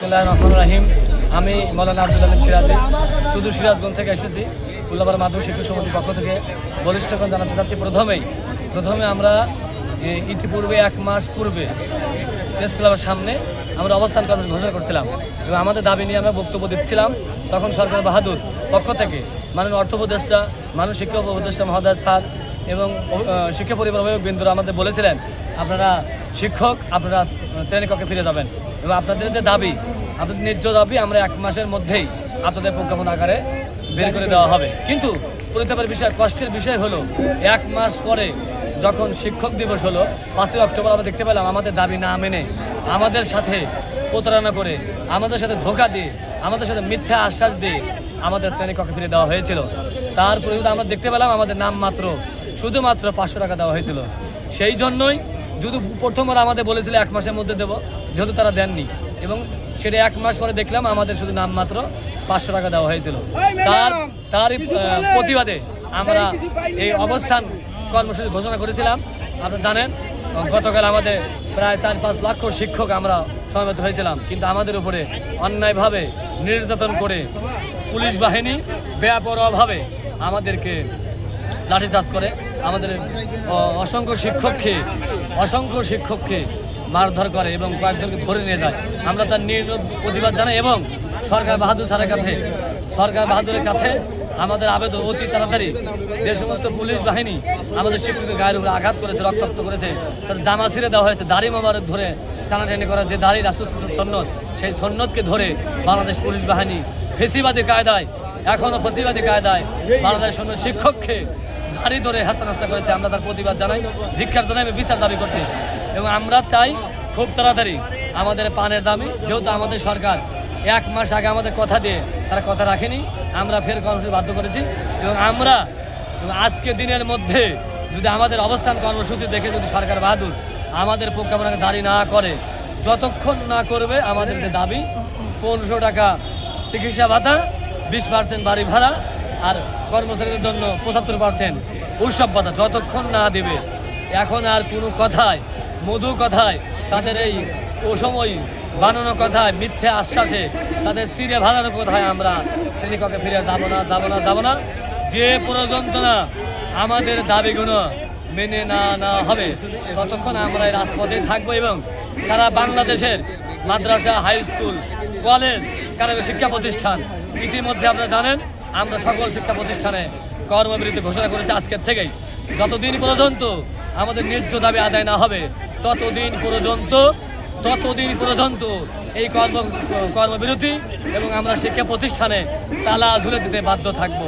রাহিম আমি মৌলানা আব্দুল আলিম সিরাজি শুধু সিরাজগঞ্জ থেকে এসেছি। উল্লাপাড়া মাধ্যমিক শিক্ষক সমিতির পক্ষ থেকে বলিষ্ঠগঞ্জ জানাতে চাচ্ছি। প্রথমে আমরা ইতিপূর্বে 1 মাস পূর্বে প্রেস ক্লাবের সামনে আমরা অবস্থান কর্মসূচি ঘোষণা করছিলাম এবং আমাদের দাবি নিয়ে আমরা বক্তব্য দিচ্ছিলাম। তখন সরকার বাহাদুর পক্ষ থেকে মাননীয় অর্থ উপদেষ্টা, মাননীয় শিক্ষা উপদেষ্টা মহোদয় স্যার এবং শিক্ষা পরিবার অভিভাবকবৃন্দরা আমাদের বলেছিলেন, আপনারা শিক্ষক, আপনারা শ্রেণীকক্ষে ফিরে যাবেন এবং আপনাদের যে দাবি, আপনাদের ন্যায্য দাবি আমরা 1 মাসের মধ্যেই আপনাদের প্রজ্ঞাপন আকারে বের করে দেওয়া হবে। কিন্তু পরিতাপের বিষয়, কষ্টের বিষয় হলো 1 মাস পরে যখন শিক্ষক দিবস হলো 5ই অক্টোবর, আমরা দেখতে পেলাম আমাদের দাবি না মেনে, আমাদের সাথে প্রতারণা করে, আমাদের সাথে ধোঁকা দিয়ে, আমাদের সাথে মিথ্যা আশ্বাস দিয়ে আমাদের শ্রেণীকক্ষে ফিরে দেওয়া হয়েছিল। তার পরিবর্তে আমরা দেখতে পেলাম আমাদের নাম শুধুমাত্র 500 টাকা দেওয়া হয়েছিল। সেই জন্যই যদি প্রথমবার আমাদের বলেছিল 1 মাসের মধ্যে দেব, যেহেতু তারা দেননি এবং সেটা 1 মাস পরে দেখলাম আমাদের শুধু নামমাত্র 500 টাকা দেওয়া হয়েছিল। তারই প্রতিবাদে আমরা এই অবস্থান কর্মসূচি ঘোষণা করেছিলাম। আপনারা জানেন গতকাল আমাদের প্রায় 4-5 লক্ষ শিক্ষক আমরা সমবেত হয়েছিলাম, কিন্তু আমাদের উপরে অন্যায়ভাবে নির্যাতন করে পুলিশ বাহিনী বেপরোয়াভাবে আমাদেরকে লাঠিচার্জ করে, আমাদের অসংখ্য শিক্ষককে মারধর করে এবং কয়েকজনকে ধরে নিয়ে যায়। আমরা তার নীরব প্রতিবাদ জানাই এবং সরকার বাহাদুরের কাছে আমাদের আবেদন, অতি তাড়াতাড়ি যে সমস্ত পুলিশ বাহিনী আমাদের শিক্ষকদের গায়ের উপরে আঘাত করেছে, রক্তাক্ত করেছে, তার জামা ছিঁড়ে দেওয়া হয়েছে, দাড়ি মোবারক ধরে টানাটানি করা, যে দাড়ি রাসূল সন্ন্যত, সেই সন্ন্যতকে ধরে বাংলাদেশ পুলিশ বাহিনী এখনো ফেসিবাদী কায়দায় বাংলাদেশ শিক্ষককে দাড়ি ধরে হাস্তা করেছে। আমরা তার প্রতিবাদ জানাই, ধিক্কার জানাই, বিচার দাবি করছি এবং আমরা চাই খুব তাড়াতাড়ি আমাদের পানের দামি, যেহেতু আমাদের সরকার 1 মাস আগে আমাদের কথা দিয়ে তারা কথা রাখেনি, আমরা ফের কর্মসূচি বাধ্য করেছি এবং আমরা আজকে দিনের মধ্যে যদি আমাদের অবস্থান কর্মসূচি দেখে যদি সরকার বাহাদুর আমাদের প্রজ্ঞাপন জারি না করে, যতক্ষণ না করবে আমাদের যে দাবি 1500 টাকা চিকিৎসা ভাতা, 20% বাড়ি ভাড়া আর কর্মচারীদের জন্য 75% উৎসব ভাতা যতক্ষণ না দেবে, এখন আর কোনো মধু কথায় তাদের এই অসময় বানানো কথায়, মিথ্যে আশ্বাসে, তাদের চিরে ভাড়ানো কথায় আমরা শ্রেণীকক্ষে ফিরে যাব না যে পর্যন্ত না আমাদের দাবিগুলো মেনে না হবে, ততক্ষণ আমরা এই রাজপথে থাকবো এবং সারা বাংলাদেশের মাদ্রাসা, হাই স্কুল, কলেজ, কারিগরি শিক্ষা প্রতিষ্ঠান, ইতিমধ্যে আপনারা জানেন আমরা সকল শিক্ষা প্রতিষ্ঠানে কর্মবিরতি ঘোষণা করেছি আজকের থেকেই। যতদিন পর্যন্ত আমাদের ন্যায্য দাবি আদায় না হবে ততদিন পর্যন্ত এই কর্মবিরতি এবং আমরা শিক্ষা প্রতিষ্ঠানে তালা ঝুলে দিতে বাধ্য থাকবো।